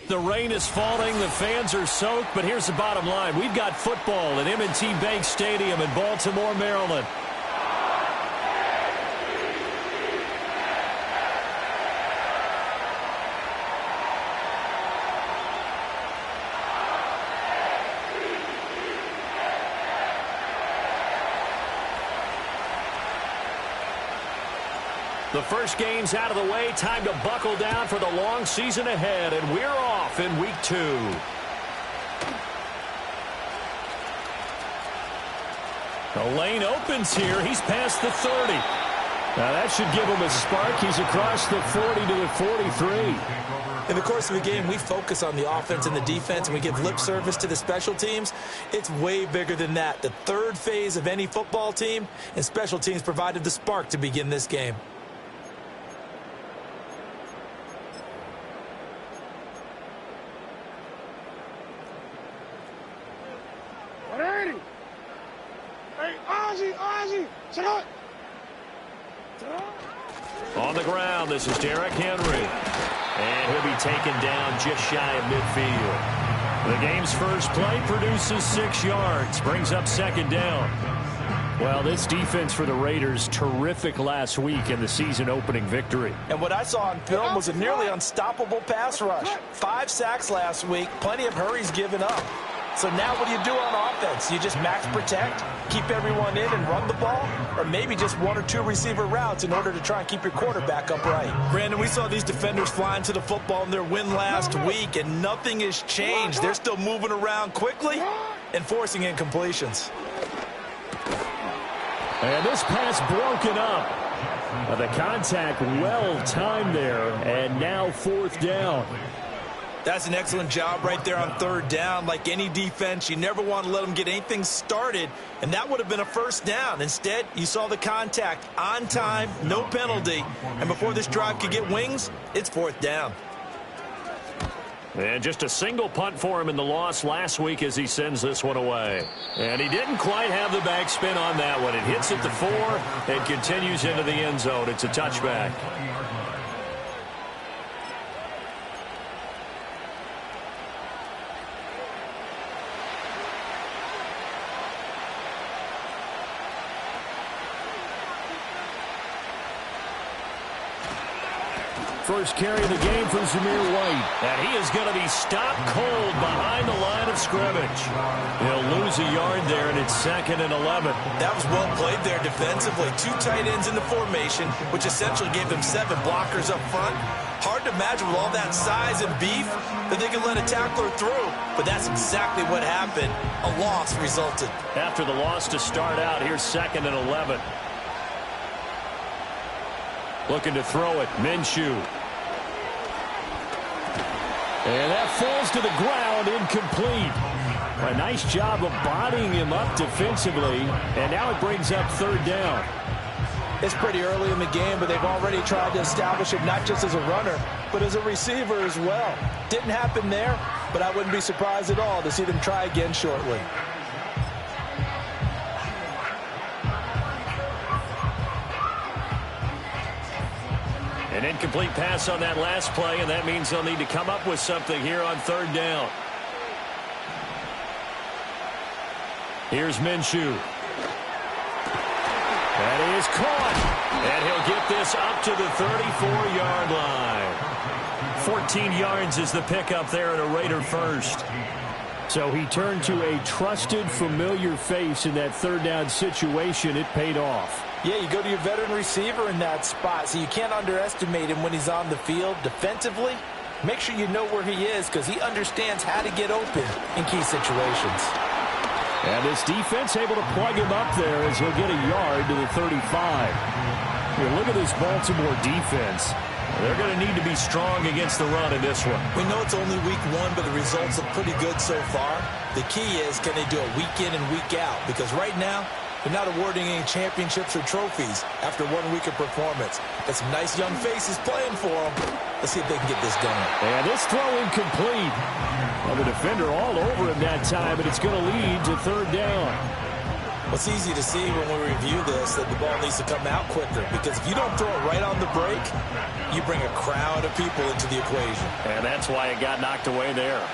The rain is falling, the fans are soaked, but here's the bottom line. We've got football at M&T Bank Stadium in Baltimore, Maryland. The first game's out of the way. Time to buckle down for the long season ahead, and we're off in week 2. The lane opens here. He's past the 30. Now that should give him a spark. He's across the 40 to the 43. In the course of the game, we focus on the offense and the defense, and we give lip service to the special teams. It's way bigger than that. The third phase of any football team, and special teams provided the spark to begin this game. On the ground, this is Derrick Henry. And he'll be taken down just shy of midfield. The game's first play produces 6 yards, brings up second down. Well, this defense for the Raiders, terrific last week in the season-opening victory. And what I saw on film was a nearly unstoppable pass rush. 5 sacks last week, plenty of hurries given up. So now what do you do on offense? You just max protect, keep everyone in and run the ball, or maybe just 1 or 2 receiver routes in order to try and keep your quarterback upright. Brandon, we saw these defenders flying to the football in their win last week, and nothing has changed. They're still moving around quickly and forcing incompletions. And this pass broken up. The contact well timed there, and now 4th down. That's an excellent job right there on 3rd down. Like any defense, you never want to let them get anything started, and that would have been a 1st down. Instead, you saw the contact on time, no penalty, and before this drive could get wings, it's 4th down. And just a single punt for him in the loss last week as he sends this one away. And he didn't quite have the backspin on that one. It hits at the 4 and continues into the end zone. It's a touchback. First carry of the game from Zamir White. And he is going to be stopped cold behind the line of scrimmage. He'll lose a yard there, and it's 2nd and 11. That was well played there defensively. 2 tight ends in the formation, which essentially gave them 7 blockers up front. Hard to imagine with all that size and beef that they could let a tackler through. But that's exactly what happened. A loss resulted. After the loss to start out, here's 2nd and 11. Looking to throw it, Minshew. And that falls to the ground, incomplete. A nice job of bodying him up defensively, and now it brings up 3rd down. It's pretty early in the game, but they've already tried to establish it not just as a runner, but as a receiver as well. Didn't happen there, but I wouldn't be surprised at all to see them try again shortly. An incomplete pass on that last play, and that means they'll need to come up with something here on 3rd down. Here's Minshew. That is caught. And he'll get this up to the 34-yard line. 14 yards is the pickup there at a Raider first. So he turned to a trusted, familiar face in that 3rd down situation. It paid off. Yeah, you go to your veteran receiver in that spot, so you can't underestimate him when he's on the field defensively. Make sure you know where he is because he understands how to get open in key situations. And this defense able to plug him up there as he'll get a yard to the 35. Here, look at this Baltimore defense. They're going to need to be strong against the run in this one. We know it's only week 1, but the results look pretty good so far. The key is, can they do it week in and week out? Because right now, they're not awarding any championships or trophies after 1 week of performance. Got some nice young faces playing for them. Let's see if they can get this done. And this throw incomplete. Well, the defender all over him that time, but it's going to lead to 3rd down. Well, it's easy to see when we review this that the ball needs to come out quicker, because if you don't throw it right on the break, you bring a crowd of people into the equation. And that's why it got knocked away there.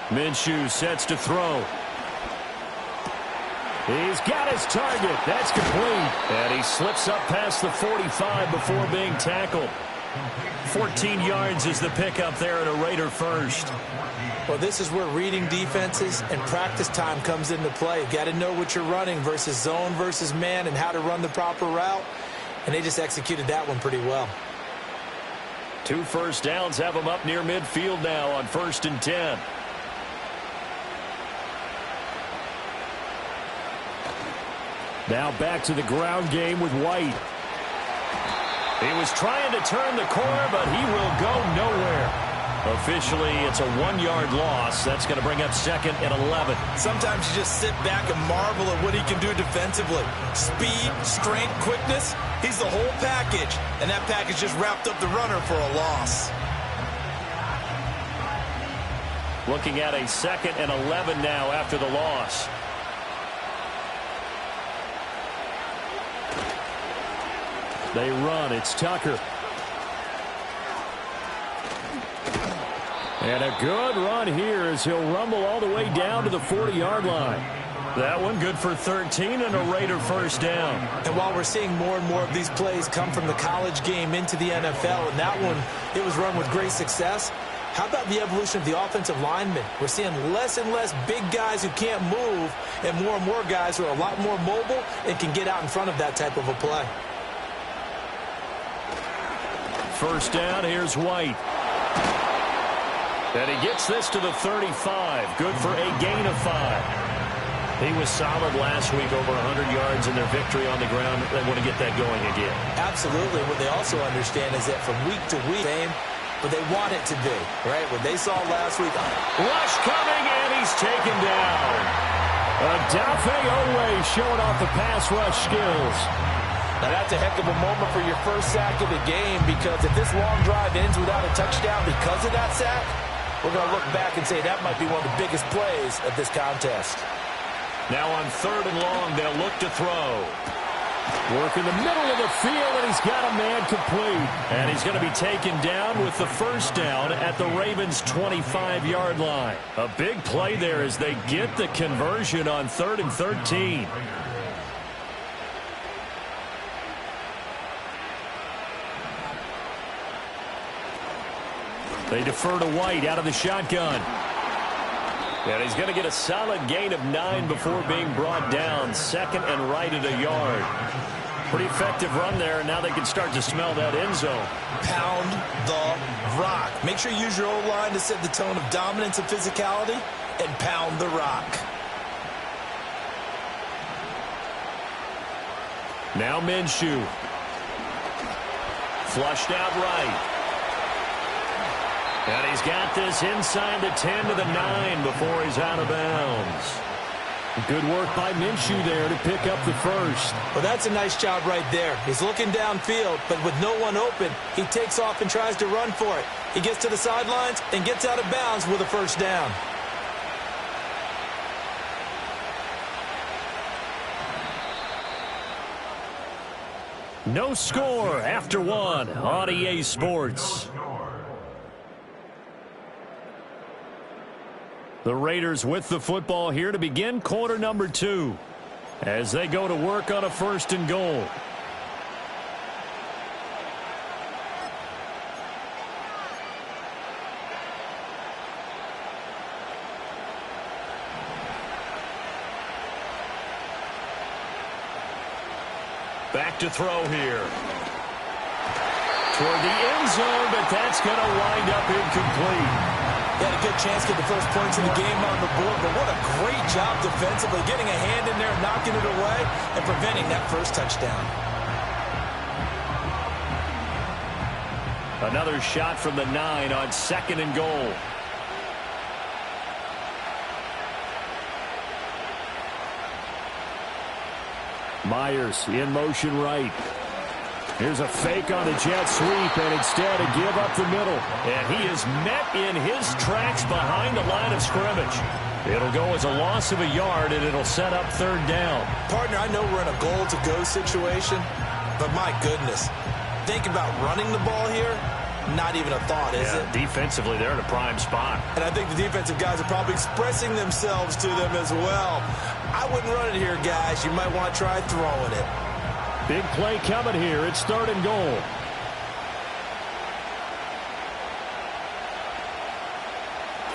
Minshew sets to throw. He's got his target. That's complete. And he slips up past the 45 before being tackled. 14 yards is the pickup there at a Raider first. Well, this is where reading defenses and practice time comes into play. Got to know what you're running versus zone versus man and how to run the proper route. And they just executed that one pretty well. 2 first downs have them up near midfield now on 1st and 10. Now back to the ground game with White. He was trying to turn the corner, but he will go nowhere. Officially, it's a 1-yard loss. That's going to bring up 2nd and 11. Sometimes you just sit back and marvel at what he can do defensively. Speed, strength, quickness. He's the whole package. And that package just wrapped up the runner for a loss. Looking at a 2nd and 11 now after the loss. They run. It's Tucker. And a good run here as he'll rumble all the way down to the 40-yard line. That one good for 13 and a Raider first down. And while we're seeing more and more of these plays come from the college game into the NFL, and that one, it was run with great success, how about the evolution of the offensive linemen? We're seeing less and less big guys who can't move and more guys who are a lot more mobile and can get out in front of that type of a play. First down, here's White. And he gets this to the 35. Good for a gain of 5. He was solid last week, over 100 yards in their victory on the ground. They want to get that going again. Absolutely. What they also understand is that from week to week, but they want it to be, right? What they saw last week. Rush coming, and he's taken down. Odafe Oweh showing off the pass rush skills. Now, that's a heck of a moment for your first sack of the game, because if this long drive ends without a touchdown because of that sack, we're going to look back and say that might be one of the biggest plays of this contest. Now on 3rd and long, they'll look to throw. Work in the middle of the field, and he's got a man complete. And he's going to be taken down with the first down at the Ravens' 25-yard line. A big play there as they get the conversion on 3rd and 13. They defer to White out of the shotgun. And he's going to get a solid gain of 9 before being brought down. 2nd and right at a yard. Pretty effective run there, and now they can start to smell that end zone. Pound the rock. Make sure you use your O-line to set the tone of dominance and physicality, and pound the rock. Now Minshew. Flushed out right. And he's got this inside the 10 to the 9 before he's out of bounds. Good work by Minshew there to pick up the first. Well, that's a nice job right there. He's looking downfield, but with no one open, he takes off and tries to run for it. He gets to the sidelines and gets out of bounds with a first down. No score after 1 on EA Sports. The Raiders with the football here to begin quarter number 2 as they go to work on a 1st and goal. Back to throw here. Toward the end zone, but that's going to wind up incomplete. He had a good chance to get the first points of the game on the board, but what a great job defensively, getting a hand in there, knocking it away, and preventing that first touchdown. Another shot from the 9 on 2nd and goal. Myers in motion right. Here's a fake on the jet sweep, and instead a give up the middle. And he is met in his tracks behind the line of scrimmage. It'll go as a loss of a yard, and it'll set up third down. Partner, I know we're in a goal-to-go situation, but my goodness, think about running the ball here. Not even a thought, is it? Defensively, they're in a prime spot. And I think the defensive guys are probably expressing themselves to them as well. I wouldn't run it here, guys. You might want to try throwing it. Big play coming here. It's third and goal.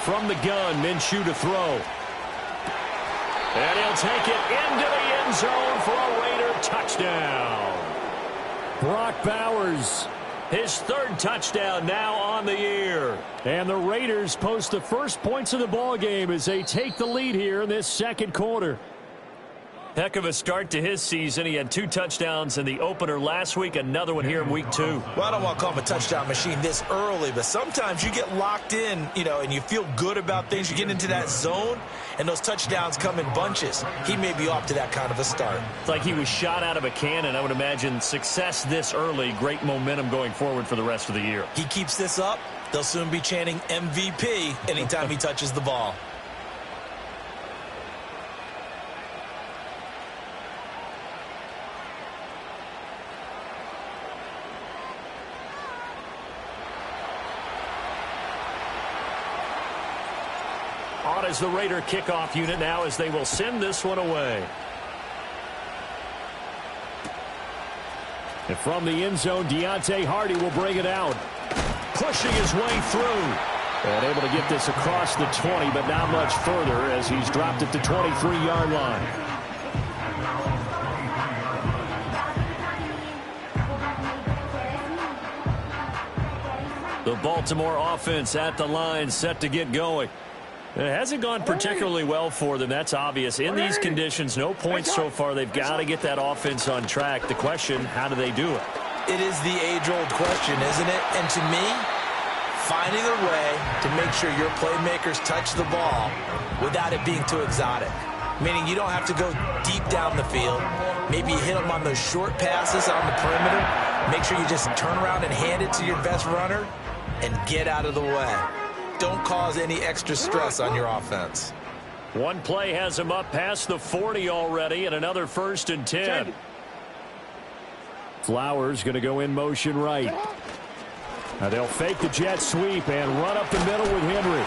From the gun, Minshew to throw. And he'll take it into the end zone for a Raider touchdown. Brock Bowers, his third touchdown now on the year. And the Raiders post the first points of the ball game as they take the lead here in this second quarter. Heck of a start to his season. He had 2 touchdowns in the opener last week, another one here in week 2. Well, I don't want to call him a touchdown machine this early, but sometimes you get locked in, and you feel good about things. You get into that zone, and those touchdowns come in bunches. He may be off to that kind of a start. It's like he was shot out of a cannon. I would imagine success this early, great momentum going forward for the rest of the year. He keeps this up, they'll soon be chanting MVP anytime he touches the ball. On as the Raider kickoff unit now as they will send this one away. And from the end zone, Deontay Hardy will bring it out. Pushing his way through. And able to get this across the 20, but not much further as he's dropped at the 23-yard line. The Baltimore offense at the line, set to get going. It hasn't gone particularly well for them. That's obvious. In these conditions, no points so far. They've got to get that offense on track. The question, how do they do it? It is the age-old question, isn't it? And to me, finding a way to make sure your playmakers touch the ball without it being too exotic. Meaning you don't have to go deep down the field. Maybe you hit them on those short passes on the perimeter. Make sure you just turn around and hand it to your best runner and get out of the way. Don't cause any extra stress on your offense. One play has him up past the 40 already, and another 1st and 10. Flowers going to go in motion right. Now they'll fake the jet sweep and run up the middle with Henry.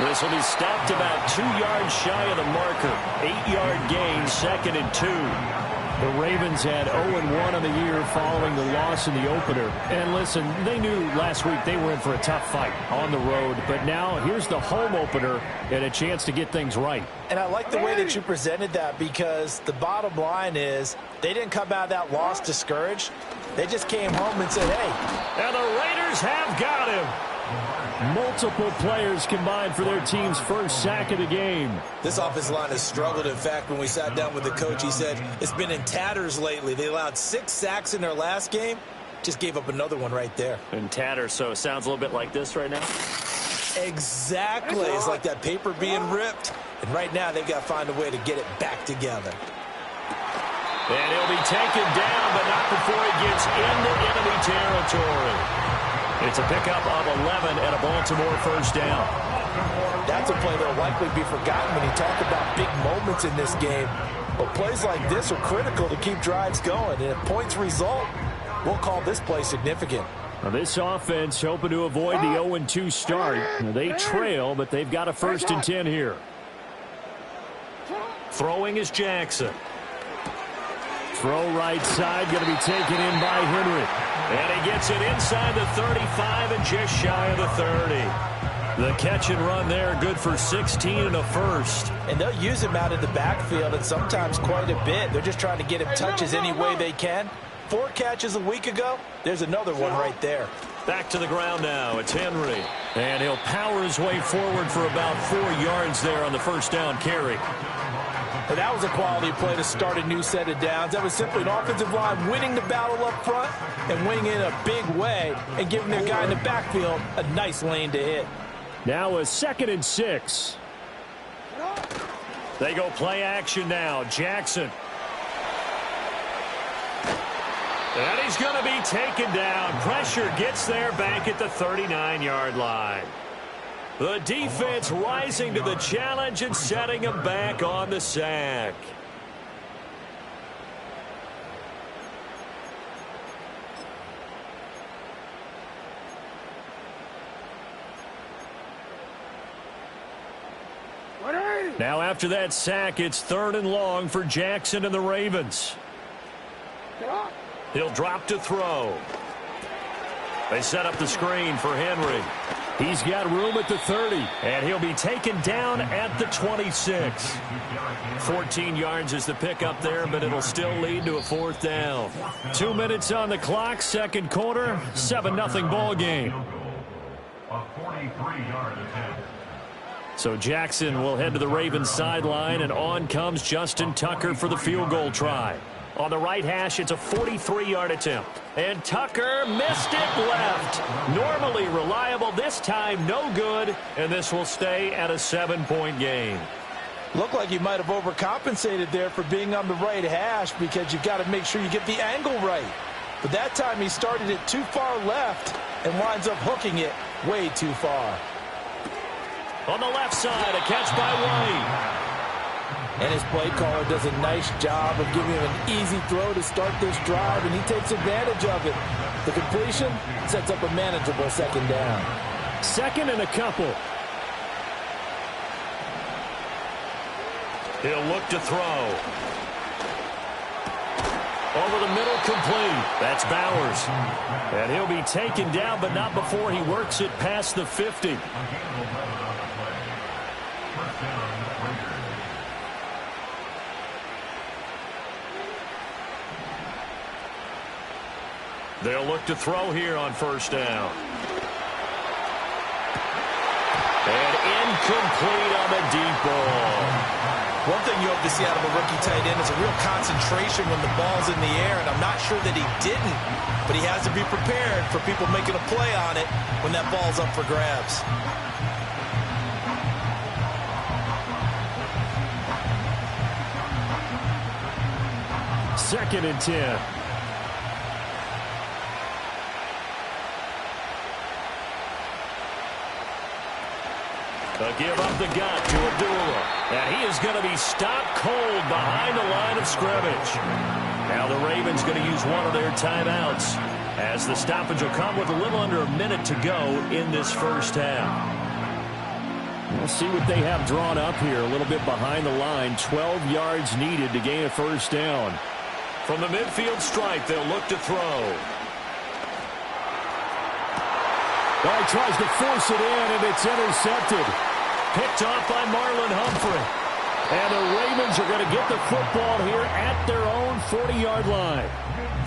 This will be stopped about 2 yards shy of the marker. 8-yard gain, 2nd and 2. The Ravens had 0-1 on the year following the loss in the opener. And listen, they knew last week they were in for a tough fight on the road. But now here's the home opener and a chance to get things right. And I like the way that you presented that, because the bottom line is they didn't come out of that loss discouraged. They just came home and said, hey. And the Raiders have got him. Multiple players combined for their team's first sack of the game. This offensive line has struggled. In fact, when we sat down with the coach, he said it's been in tatters lately. They allowed 6 sacks in their last game. Just gave up another one right there. In tatters, so it sounds a little bit like this right now? Exactly. It's like that paper being ripped. And right now, they've got to find a way to get it back together. And he'll be taken down, but not before he gets into enemy territory. It's a pickup of 11 and a Baltimore 1st down. That's a play that will likely be forgotten when you talk about big moments in this game. But plays like this are critical to keep drives going. And if points result, we'll call this play significant. Now this offense hoping to avoid the 0-2 start. They trail, but they've got a 1st and 10 here. Throwing is Jackson. Throw right side, going to be taken in by Henry. And he gets it inside the 35 and just shy of the 30. The catch and run there, good for 16 and a 1st. And they'll use him out of the backfield, and sometimes quite a bit. They're just trying to get him touches any way they can. 4 catches a week ago. There's another one right there. Back to the ground now. It's Henry. And he'll power his way forward for about 4 yards there on the 1st down carry. And that was a quality play to start a new set of downs. That was simply an offensive line winning the battle up front and winning in a big way and giving their guy in the backfield a nice lane to hit. Now a 2nd and 6. They go play action now. Jackson. And he's going to be taken down. Pressure gets there back at the 39-yard line. The defense rising to the challenge and setting him back on the sack. Now after that sack, it's 3rd and long for Jackson and the Ravens. He'll drop to throw. They set up the screen for Henry. He's got room at the 30, and he'll be taken down at the 26. 14 yards is the pickup there, but it'll still lead to a 4th down. 2 minutes on the clock, second quarter, 7-0 ball game. A 43-yard attempt. So Jackson will head to the Ravens sideline, and on comes Justin Tucker for the field goal try. On the right hash, it's a 43-yard attempt. And Tucker missed it left. Normally reliable, this time no good, and this will stay at a 7-point game. Looked like you might have overcompensated there for being on the right hash because you've got to make sure you get the angle right. But that time he started it too far left and winds up hooking it way too far. On the left side, a catch by White. And his play caller does a nice job of giving him an easy throw to start this drive, and he takes advantage of it. The completion sets up a manageable 2nd down. 2nd and a couple. He'll look to throw. Over the middle, complete. That's Bowers. And he'll be taken down, but not before he works it past the 50. They'll look to throw here on 1st down. And incomplete on the deep ball. One thing you hope to see out of a rookie tight end is a real concentration when the ball's in the air, and I'm not sure that he didn't, but he has to be prepared for people making a play on it when that ball's up for grabs. Second and 10. A give up the gut to Abdullah. And he is going to be stopped cold behind the line of scrimmage. Now the Ravens going to use one of their timeouts as the stoppage will come with a little under a minute to go in this 1st half. We'll see what they have drawn up here a little bit behind the line. 12 yards needed to gain a 1st down. From the midfield stripe, they'll look to throw. Well, he tries to force it in, and it's intercepted. Picked off by Marlon Humphrey. And the Ravens are going to get the football here at their own 40-yard line.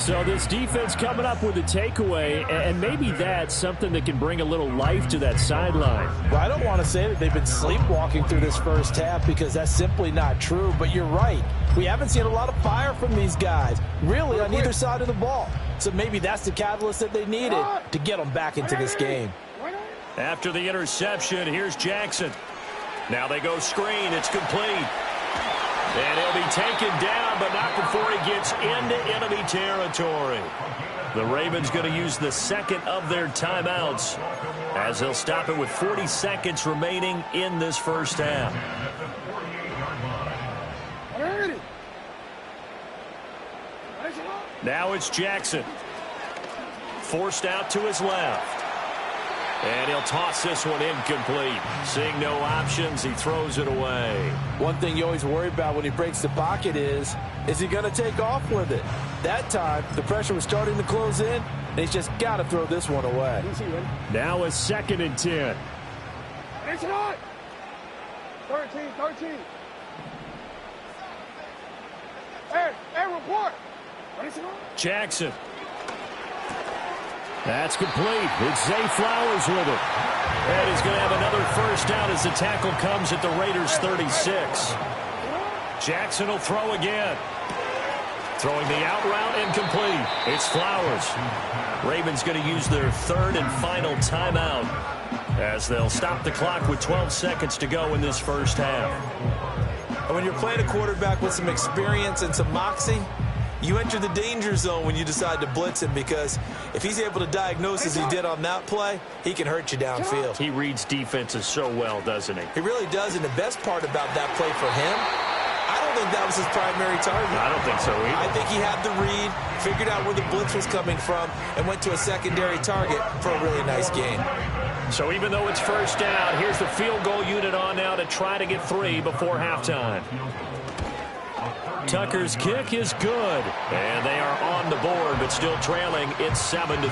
So this defense coming up with a takeaway, and maybe that's something that can bring a little life to that sideline. Well, I don't want to say that they've been sleepwalking through this 1st half because that's simply not true, but you're right. We haven't seen a lot of fire from these guys, really, on either side of the ball. So maybe that's the catalyst that they needed to get them back into this game. After the interception, here's Jackson. Now they go screen. It's complete. And he'll be taken down, but not before he gets into enemy territory. The Ravens going to use the 2nd of their timeouts as they'll stop it with 40 seconds remaining in this 1st half. Now it's Jackson. Forced out to his left. And he'll toss this one incomplete. Seeing no options, he throws it away. One thing you always worry about when he breaks the pocket is he going to take off with it? That time, the pressure was starting to close in, and he's just got to throw this one away. Now a 2nd and 10. It's not. 13. Hey, report. Jackson. That's complete. It's Zay Flowers with it. And he's going to have another 1st down as the tackle comes at the Raiders' 36. Jackson will throw again. Throwing the out route incomplete. It's Flowers. Ravens going to use their 3rd and final timeout as they'll stop the clock with 12 seconds to go in this 1st half. And when you're playing a quarterback with some experience and some moxie, You enter the danger zone when you decide to blitz him, because if he's able to diagnose as he did on that play, he can hurt you downfield. He reads defenses so well, doesn't he? He really does, and the best part about that play for him, I don't think that was his primary target. I don't think so either. I think he had the read, figured out where the blitz was coming from, and went to a secondary target for a really nice gain. So even though it's first down, here's the field goal unit on now to try to get 3 before halftime. Tucker's kick is good, and they are on the board, but still trailing. It's 7-3.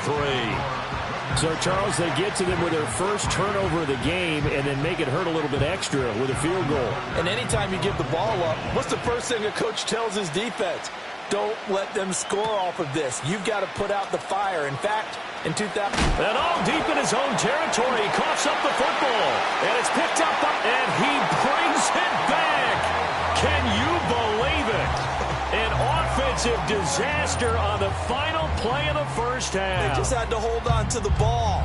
So, Charles, they get to them with their first turnover of the game and then make it hurt a little bit extra with a field goal. And anytime you give the ball up, what's the first thing a coach tells his defense? Don't let them score off of this. You've got to put out the fire. In fact, in 2000... And all deep in his own territory, he coughs up the football. And it's picked up, and he brings it back. Can you believe it? An offensive disaster on the final play of the first half. They just had to hold on to the ball.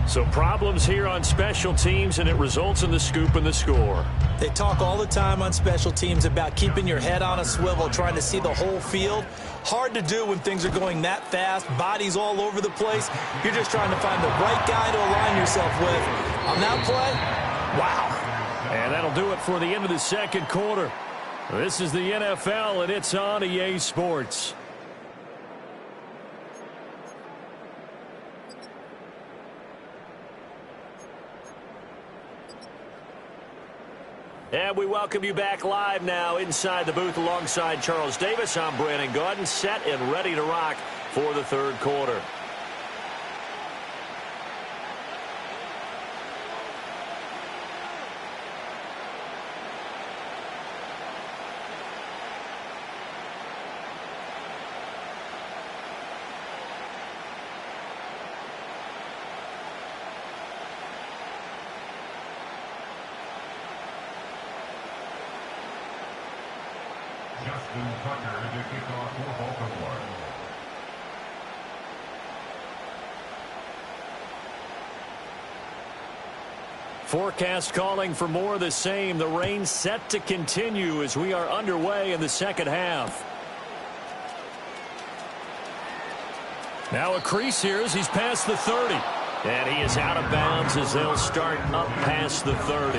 So problems here on special teams, and it results in the scoop and the score. They talk all the time on special teams about keeping your head on a swivel, trying to see the whole field. Hard to do when things are going that fast, bodies all over the place. You're just trying to find the right guy to align yourself with. On that play, wow. And that'll do it for the end of the second quarter. This is the NFL, and it's on EA Sports. And we welcome you back live now inside the booth alongside Charles Davis. I'm Brandon Gaudin, set and ready to rock for the third quarter. Tucker to kick off for Baltimore. Forecast calling for more of the same. The rain set to continue as we are underway in the second half. Now a crease here as he's past the 30. And he is out of bounds as they'll start up past the 30.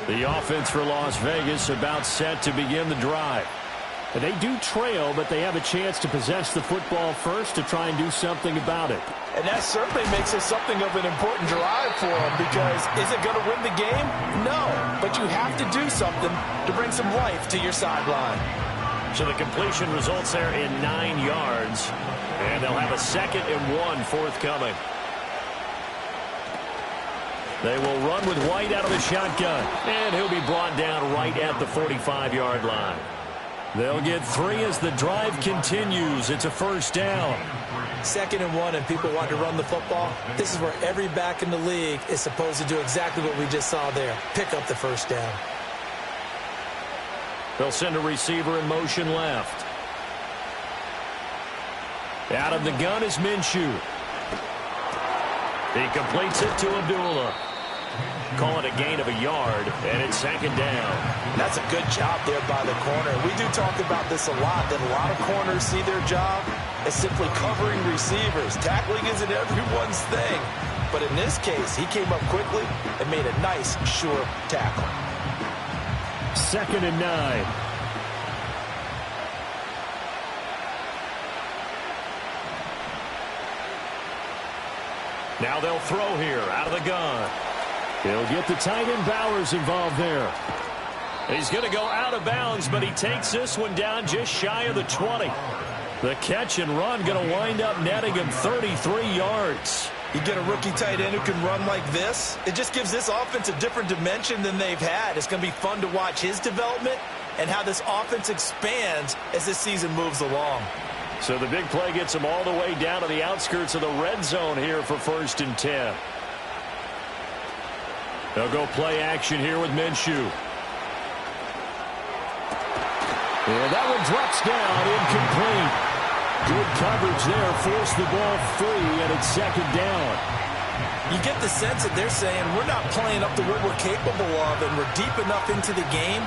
The offense for Las Vegas about set to begin the drive. They do trail, but they have a chance to possess the football first to try and do something about it. And that certainly makes it something of an important drive for them, because is it going to win the game? No, but you have to do something to bring some life to your sideline. So the completion results there in 9 yards, and they'll have a 2nd and 1 forthcoming. They will run with White out of the shotgun, and he'll be brought down right at the 45-yard line. They'll get 3 as the drive continues. It's a first down. 2nd and 1, and people want to run the football. This is where every back in the league is supposed to do exactly what we just saw there. Pick up the first down. They'll send a receiver in motion left. Out of the gun is Minshew. He completes it to Abdullah. Call it a gain of a yard, and it's 2nd down. That's a good job there by the corner. We do talk about this a lot, that a lot of corners see their job as simply covering receivers. Tackling isn't everyone's thing. But in this case, he came up quickly and made a nice, sure tackle. 2nd and 9. Now they'll throw here out of the gun. They'll get the tight end Bowers involved there. He's going to go out of bounds, but he takes this one down just shy of the 20. The catch and run going to wind up netting him 33 yards. You get a rookie tight end who can run like this, it just gives this offense a different dimension than they've had. It's going to be fun to watch his development and how this offense expands as this season moves along. So the big play gets him all the way down to the outskirts of the red zone here for 1st and 10. They'll go play action here with Minshew. And that one drops down, incomplete. Good coverage there, forced the ball free, and it's second down. You get the sense that they're saying we're not playing up to what we're capable of, and we're deep enough into the game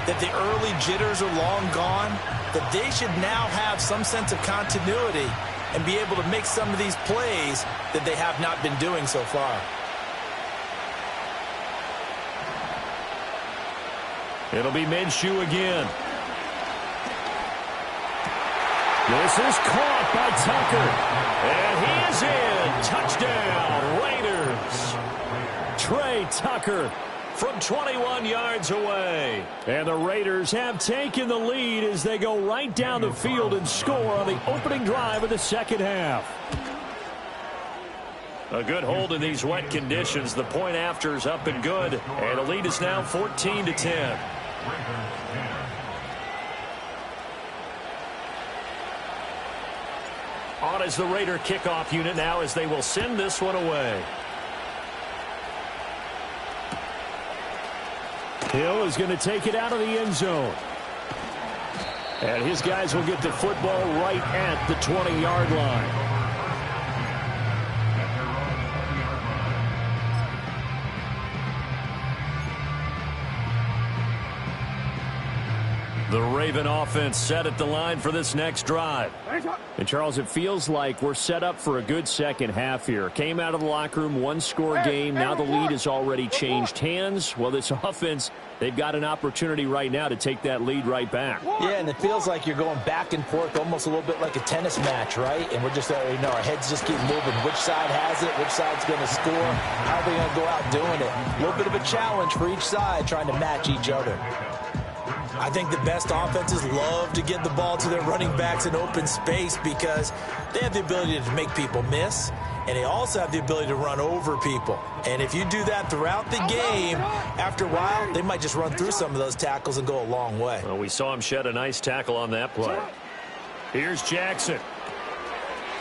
that the early jitters are long gone, that they should now have some sense of continuity and be able to make some of these plays that they have not been doing so far. It'll be Minshew again. This is caught by Tucker. And he is in. Touchdown, Raiders. Trey Tucker from 21 yards away. And the Raiders have taken the lead as they go right down the field and score on the opening drive of the second half. A good hold in these wet conditions. The point after is up and good. And the lead is now 14-10. On is the Raider kickoff unit now as they will send this one away. Hill is going to take it out of the end zone. And his guys will get the football right at the 20-yard line. The Raven offense set at the line for this next drive. And, Charles, it feels like we're set up for a good second half here. Came out of the locker room, one-score game. Now the lead has already changed hands. Well, this offense, they've got an opportunity right now to take that lead right back. Yeah, and it feels like you're going back and forth almost a little bit like a tennis match, right? And we're just, our heads just keep moving. Which side has it? Which side's going to score? How are they going to go out doing it? A little bit of a challenge for each side trying to match each other. I think the best offenses love to get the ball to their running backs in open space because they have the ability to make people miss, and they also have the ability to run over people. And if you do that throughout the game, after a while, they might just run through some of those tackles and go a long way. Well, we saw him shed a nice tackle on that play. Here's Jackson.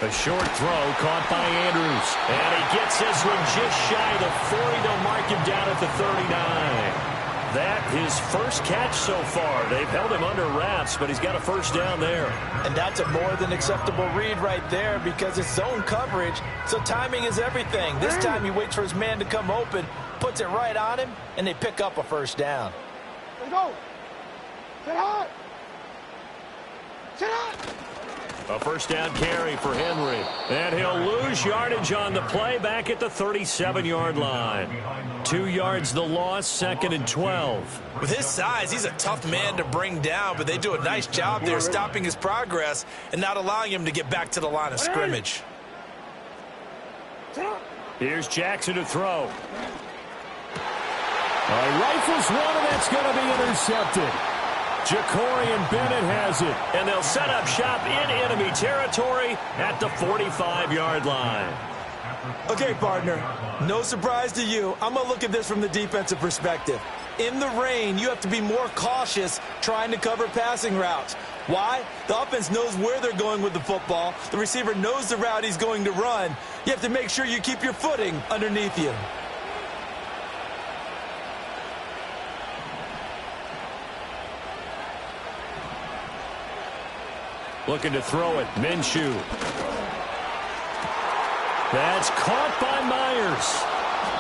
A short throw caught by Andrews. And he gets this one just shy of the 40. They'll mark him down at the 39. That his first catch so far. They've held him under wraps, but he's got a first down there. And that's a more than acceptable read right there because it's zone coverage, so timing is everything. This time he waits for his man to come open, puts it right on him, and they pick up a first down. Let's go. Sit high. Sit high. A first down carry for Henry. And he'll lose yardage on the play back at the 37-yard line. 2 yards the loss, 2nd and 12. With his size, he's a tough man to bring down, but they do a nice job there stopping his progress and not allowing him to get back to the line of scrimmage. Here's Jackson to throw. Rifles one, and that's going to be intercepted. Jacorian Bennett has it. And they'll set up shop in enemy territory at the 45-yard line. Okay, partner, no surprise to you. I'm going to look at this from the defensive perspective. In the rain, you have to be more cautious trying to cover passing routes. Why? The offense knows where they're going with the football. The receiver knows the route he's going to run. You have to make sure you keep your footing underneath you. Looking to throw it. Minshew. That's caught by Myers.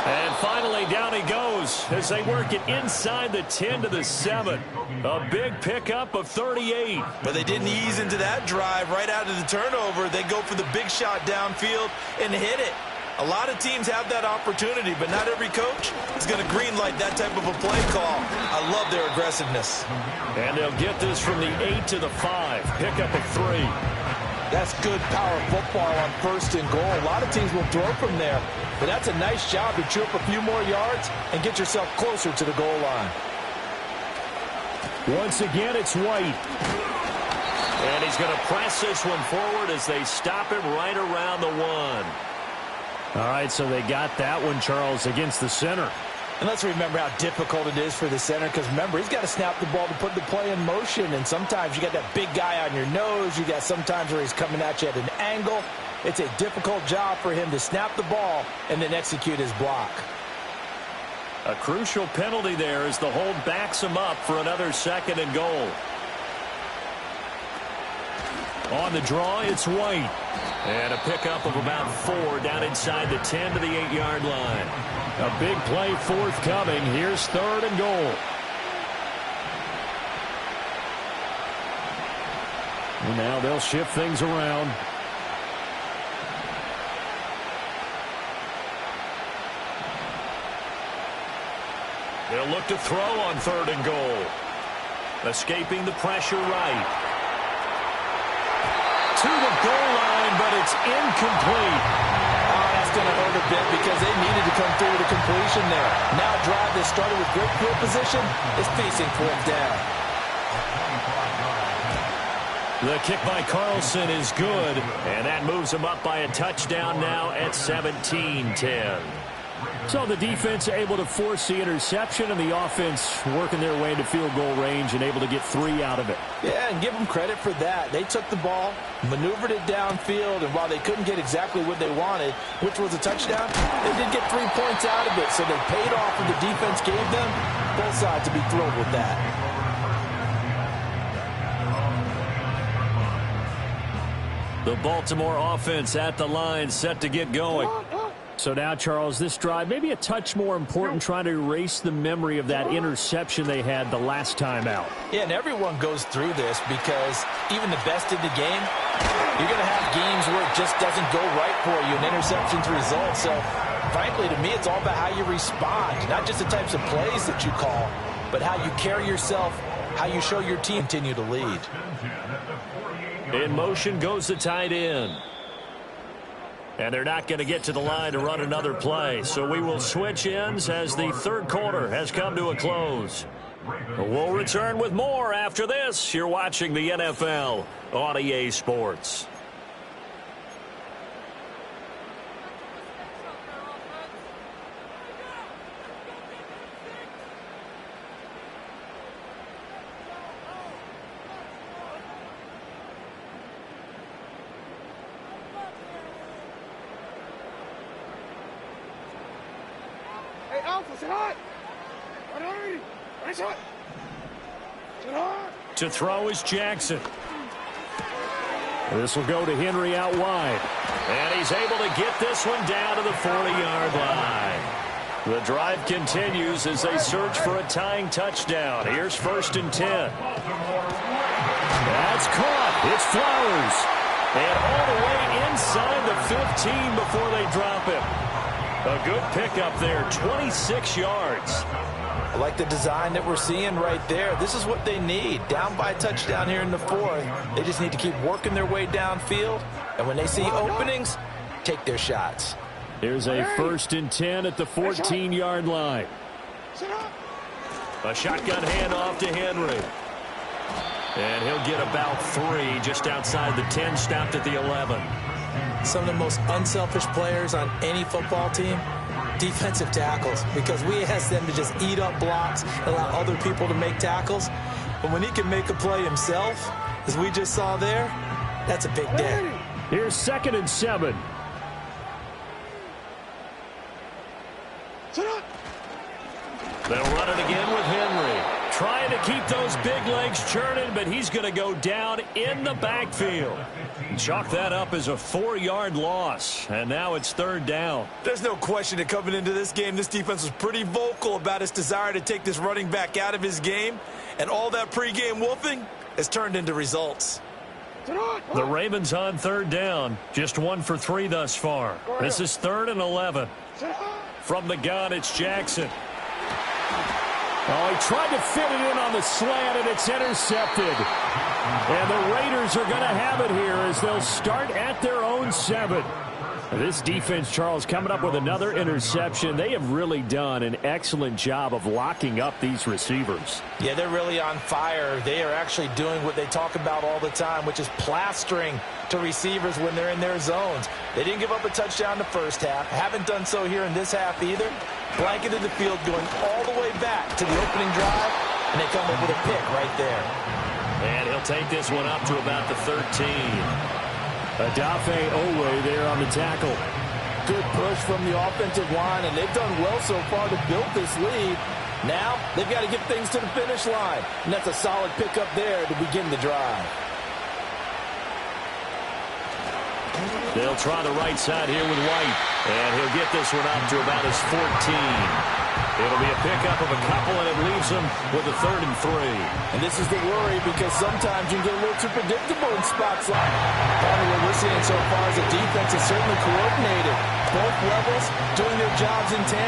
And finally down he goes as they work it inside the 10 to the 7. A big pickup of 38. But they didn't ease into that drive right out of the turnover. They go for the big shot downfield and hit it. A lot of teams have that opportunity, but not every coach is going to greenlight that type of a play call. I love their aggressiveness. And they'll get this from the 8 to the 5. Pickup of 3. That's good power football on 1st and goal. A lot of teams will throw from there, but that's a nice job to chew up a few more yards and get yourself closer to the goal line. Once again, it's White. And he's going to press this one forward as they stop him right around the 1. All right, so they got that one, Charles, against the center. And let's remember how difficult it is for the center because, remember, he's got to snap the ball to put the play in motion. And sometimes you got that big guy on your nose. You got sometimes where he's coming at you at an angle. It's a difficult job for him to snap the ball and then execute his block. A crucial penalty there as the hold backs him up for another 2nd and goal. On the draw, it's White. And a pickup of about 4 down inside the 10 to the 8-yard line. A big play forthcoming. Here's 3rd and goal. And now they'll shift things around. They'll look to throw on 3rd and goal. Escaping the pressure right. To the goal line, but it's incomplete. That's going to hurt a bit because they needed to come through with a completion there. Now a drive that started with great field position is facing 4th down. The kick by Carlson is good, and that moves them up by a touchdown now at 17-10. So the defense able to force the interception, and the offense working their way into field goal range and able to get 3 out of it. Yeah, and give them credit for that. They took the ball, maneuvered it downfield, and while they couldn't get exactly what they wanted, which was a touchdown, they did get 3 points out of it, so they paid off what the defense gave them. Both sides to be thrilled with that. The Baltimore offense at the line, set to get going. So now, Charles, this drive maybe a touch more important, trying to erase the memory of that interception they had the last time out. Yeah, and everyone goes through this because even the best in the game, you're going to have games where it just doesn't go right for you, and interceptions result. So, frankly, to me, it's all about how you respond, not just the types of plays that you call, but how you carry yourself, how you show your team continue to lead. In motion goes the tight end. And they're not going to get to the line to run another play. So we will switch ends as the 3rd quarter has come to a close. We'll return with more after this. You're watching the NFL on EA Sports. To throw is Jackson. This will go to Henry out wide. And he's able to get this one down to the 40-yard line. The drive continues as they search for a tying touchdown. Here's 1st and 10. That's caught. It's Flowers. And all the way inside the 15 before they drop him. A good pickup there, 26 yards. I like the design that we're seeing right there. This is what they need. Down by a touchdown here in the 4th. They just need to keep working their way downfield. And when they see openings, take their shots. Here's a 1st and 10 at the 14-yard line. A shotgun handoff to Henry. And he'll get about 3 just outside the 10, stopped at the 11. Some of the most unselfish players on any football team, defensive tackles, because we ask them to just eat up blocks, allow other people to make tackles. But when he can make a play himself, as we just saw there, that's a big day. Here's 2nd and 7. They'll run it again with Henry. Trying to keep those big legs churning, but he's going to go down in the backfield. Chalk that up as a 4-yard loss, and now it's 3rd down. There's no question that coming into this game, this defense was pretty vocal about its desire to take this running back out of his game, and all that pregame wolfing has turned into results. The Ravens on 3rd down, just 1 for 3 thus far. This is 3rd and 11. From the gun, it's Jackson. Oh, he tried to fit it in on the slant, and it's intercepted. And the Raiders are going to have it here as they'll start at their own 7. This defense, Charles, coming up with another interception. They have really done an excellent job of locking up these receivers. Yeah, they're really on fire. They are actually doing what they talk about all the time, which is plastering to receivers when they're in their zones. They didn't give up a touchdown the first half. Haven't done so here in this half either. Blanketed the field going all the way back to the opening drive, and they come up with a pick right there. And he'll take this one up to about the 13. Adafe Owe there on the tackle. Good push from the offensive line, and they've done well so far to build this lead. Now, they've got to get things to the finish line, and that's a solid pickup there to begin the drive. They'll try the right side here with White. And he'll get this one up to about his 14. It'll be a pickup of a couple, and it leaves him with a 3rd and 3. And this is the worry, because sometimes you can get a little too predictable in spots like what we're seeing so far as the defense is certainly coordinated. Both levels doing their jobs in tandem.